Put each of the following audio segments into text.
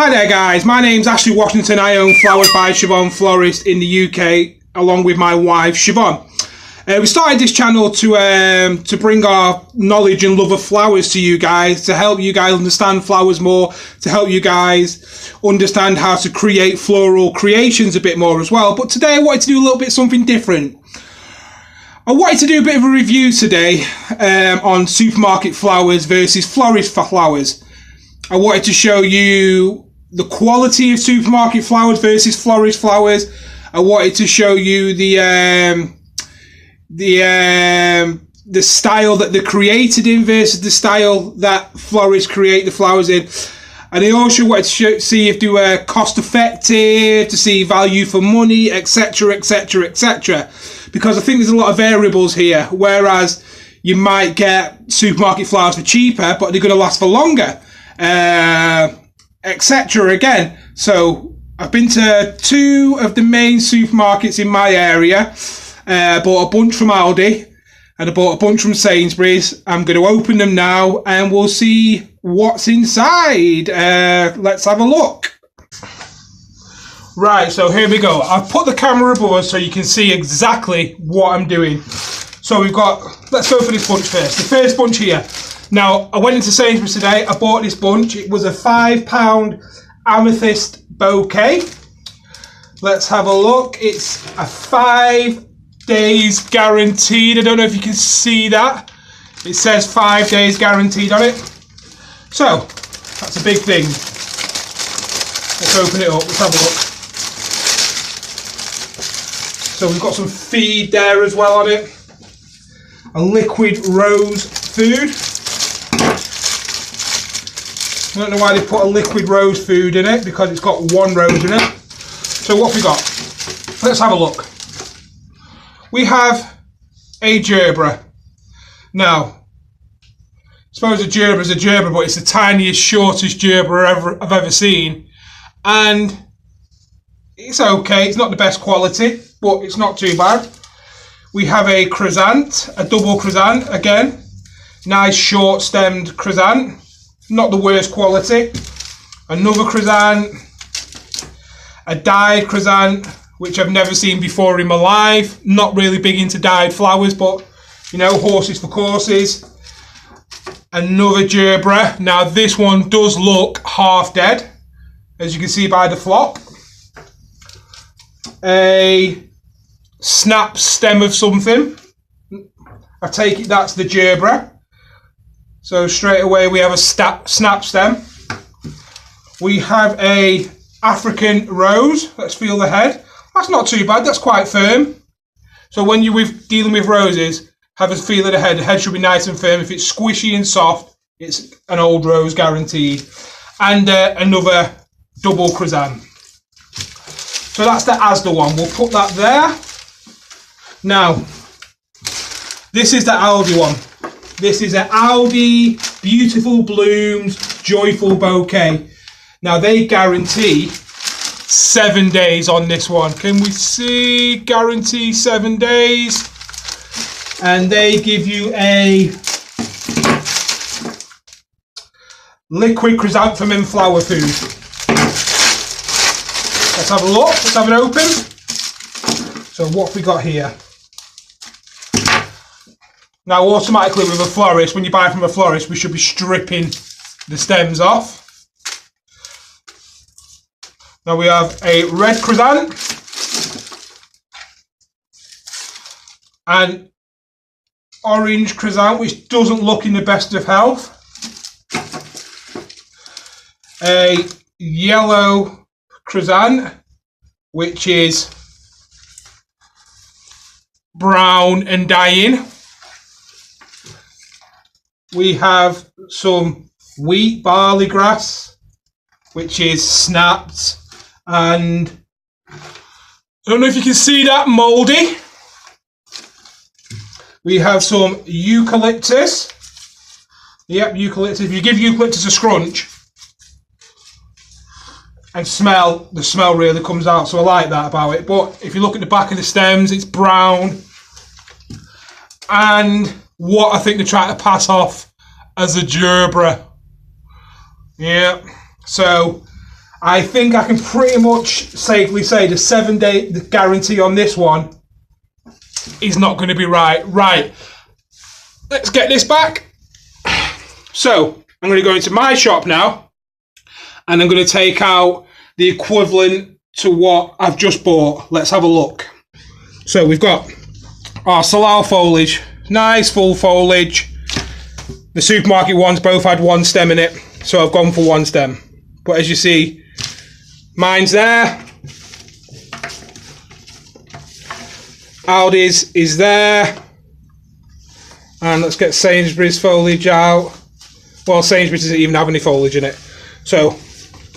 Hi there guys, my name's Ashley Washington. I own Flowersbysiobhan Florist in the UK along with my wife Siobhan. We started this channel to bring our knowledge and love of flowers to you guys, to help you guys understand flowers more, to help you guys understand how to create floral creations a bit more as well. But today I wanted to do a little bit something different. I wanted to do a bit of a review today on supermarket flowers versus florist flowers. I wanted to show you the quality of supermarket flowers versus florist flowers. I wanted to show you the style that they're created in versus the style that florists create the flowers in. And I also wanted to see if they were cost effective, to see value for money, etc, etc, etc. Because I think there's a lot of variables here, whereas you might get supermarket flowers for cheaper, but they're going to last for longer, etc. again. So I've been to two of the main supermarkets in my area. I bought a bunch from Aldi and I bought a bunch from Sainsbury's. I'm going to open them now and we'll see what's inside. Let's have a look. Right, so here we go. I've put the camera above us so you can see exactly what I'm doing. So we've got, let's go for this bunch first. The first bunch here. Now, I went into Sainsbury's today. I bought this bunch. It was a £5 amethyst bouquet. Let's have a look. It's a 5 days guaranteed. I don't know if you can see that. It says 5 days guaranteed on it. So, that's a big thing. Let's open it up. Let's have a look. So we've got some feed there as well on it. A liquid rose food. I don't know why they put a liquid rose food in it, because it's got one rose in it. So what have we got? Let's have a look. We have a gerbera. Now, I suppose a gerbera is a gerbera, but it's the tiniest, shortest gerbera I've ever seen. And it's okay. It's not the best quality, but it's not too bad. We have a chrysant, a double chrysant again. Nice short-stemmed chrysant. Not the worst quality. Another chrysant. A dyed chrysant, which I've never seen before in my life. Not really big into dyed flowers, but you know, horses for courses. Another gerbera. Now this one does look half dead, as you can see by the flop. A snap stem of something. I take it that's the gerbera. So straight away we have a snap stem. We have a African rose. Let's feel the head. That's not too bad. That's quite firm. So when you're dealing with roses, have a feel of the head. The head should be nice and firm. If it's squishy and soft, it's an old rose guaranteed. And another double chrysant. So that's the Asda one. We'll put that there. Now, this is the Aldi one. This is an Aldi Beautiful Blooms Joyful Bouquet. Now they guarantee 7 days on this one. Can we see? Guarantee 7 days. And they give you a liquid chrysanthemum flower food. Let's have a look. Let's have it open. So what have we got here? Now automatically with a florist, when you buy from a florist, we should be stripping the stems off. Now we have a red chrysant and orange chrysant, which doesn't look in the best of health. A yellow chrysant, which is brown and dying. We have some wheat barley grass, which is snapped, and I don't know if you can see that, mouldy. We have some eucalyptus. Yep, eucalyptus. If you give eucalyptus a scrunch and smell, the smell really comes out, so I like that about it. But if you look at the back of the stems, it's brown. And what I think they're trying to pass off as a gerbera. Yeah, so I think I can pretty much safely say the 7-day guarantee on this one is not going to be right. Right, let's get this back. So I'm going to go into my shop now, and I'm going to take out the equivalent to what I've just bought. Let's have a look. So we've got our Salal foliage, nice full foliage. The supermarket ones both had one stem in it, so I've gone for one stem. But as you see, mine's there. Aldi's is there. And let's get Sainsbury's foliage out. Well, Sainsbury's doesn't even have any foliage in it. So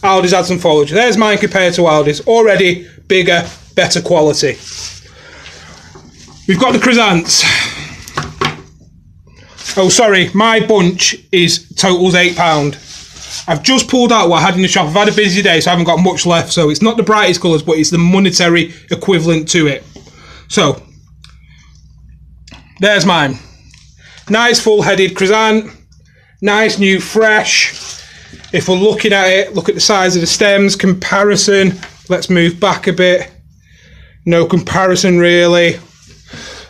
Aldi's had some foliage. There's mine compared to Aldi's. Already bigger, better quality. We've got the chrysanths. Oh, sorry, my bunch totals £8. I've just pulled out what I had in the shop. I've had a busy day, so I haven't got much left. So it's not the brightest colours, but it's the monetary equivalent to it. So there's mine. Nice full-headed chrysanth. Nice, new, fresh. If we're looking at it, look at the size of the stems. Comparison. Let's move back a bit. No comparison, really.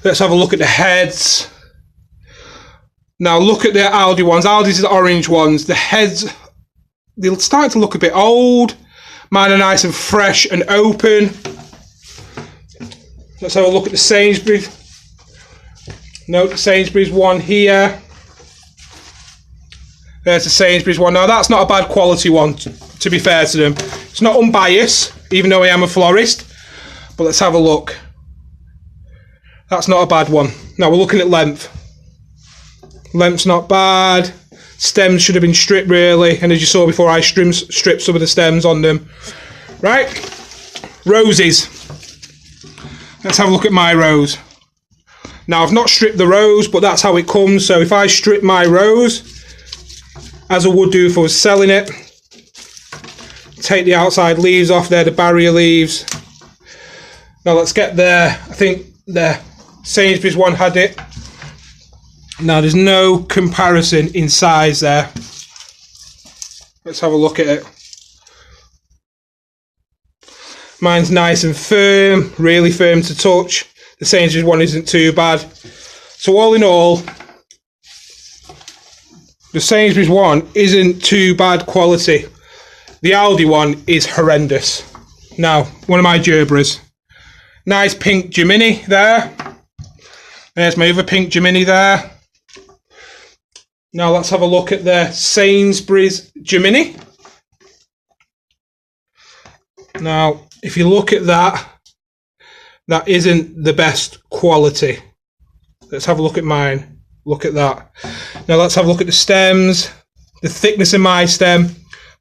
Let's have a look at the heads. Now look at the Aldi ones. Aldi's are the orange ones. The heads, they'll start to look a bit old. Mine are nice and fresh and open. Let's have a look at the Sainsbury's. Note the Sainsbury's one here. There's the Sainsbury's one. Now that's not a bad quality one, to be fair to them. It's not unbiased, even though I am a florist. But let's have a look. That's not a bad one. Now we're looking at length. Length's not bad. Stems should have been stripped, really. And as you saw before, I stripped some of the stems on them. Right. Roses. Let's have a look at my rose. Now, I've not stripped the rose, but that's how it comes. So if I strip my rose, as I would do if I was selling it, take the outside leaves off. They're the barrier leaves. Now, let's get there. I think the Sainsbury's one had it. Now there's no comparison in size there. Let's have a look at it. Mine's nice and firm, really firm to touch. The Sainsbury's one isn't too bad. So all in all, the Sainsbury's one isn't too bad quality. The Aldi one is horrendous. Now, one of my gerbras. Nice pink Gemini there. There's my other pink Gemini there. Now let's have a look at the Sainsbury's Gemini. Now, if you look at that, that isn't the best quality. Let's have a look at mine. Look at that. Now let's have a look at the stems. The thickness of my stem,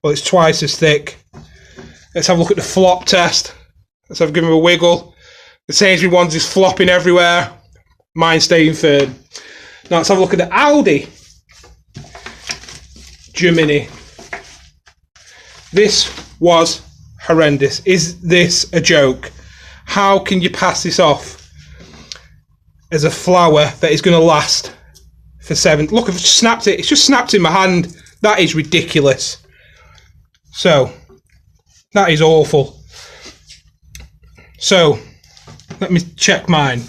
well, it's twice as thick. Let's have a look at the flop test. Let's have give them a wiggle. The Sainsbury's ones is flopping everywhere. Mine's staying firm. Now let's have a look at the Aldi Gemini. This was horrendous. Is this a joke? How can you pass this off as a flower that is going to last for 7? Look, I've snapped it. It's just snapped in my hand. That is ridiculous. So, that is awful. So, let me check mine.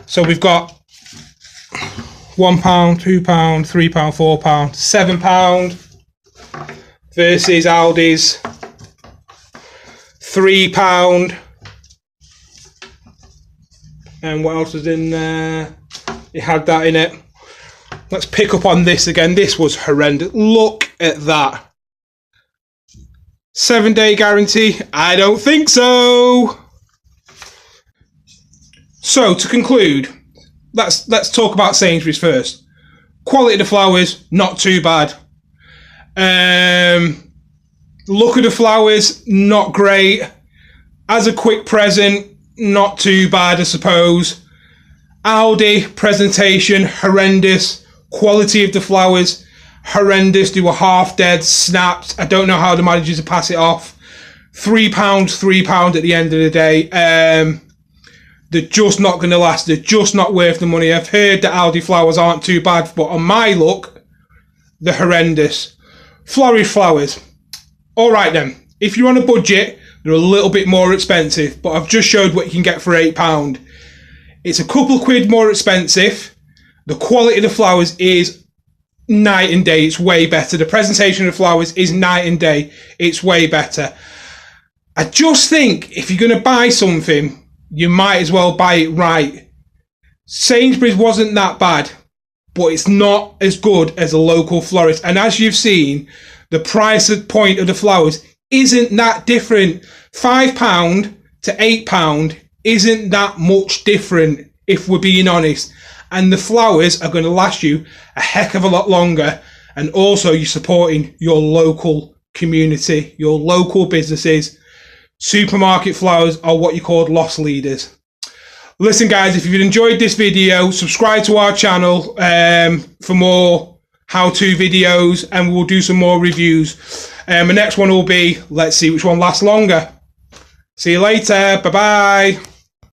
So we've got £1, £2, £3, £4, £7 versus Aldi's £3. And what else is in there? It had that in it. Let's pick up on this again. This was horrendous. Look at that. 7-day guarantee? I don't think so. So to conclude, let's talk about Sainsbury's first. Quality of the flowers, not too bad. Look at the flowers, not great. As a quick present, not too bad, I suppose. Aldi presentation, horrendous. Quality of the flowers, horrendous. They were half dead, snapped. I don't know how the managers to pass it off. £3 at the end of the day. They're just not going to last. They're just not worth the money. I've heard that Aldi flowers aren't too bad, but on my look, they're horrendous. Florist flowers. All right then, if you're on a budget, they're a little bit more expensive, but I've just showed what you can get for £8. It's a couple of quid more expensive. The quality of the flowers is night and day. It's way better. The presentation of the flowers is night and day. It's way better. I just think if you're going to buy something, you might as well buy it right. Sainsbury's wasn't that bad, but it's not as good as a local florist. And as you've seen, the price point of the flowers isn't that different. £5 to £8 isn't that much different, if we're being honest. And the flowers are going to last you a heck of a lot longer. And also you're supporting your local community, your local businesses. Supermarket flowers are what you call loss leaders. Listen guys, if you've enjoyed this video, subscribe to our channel for more how-to videos, and we'll do some more reviews. The next one will be, let's see which one lasts longer. See you later. Bye bye.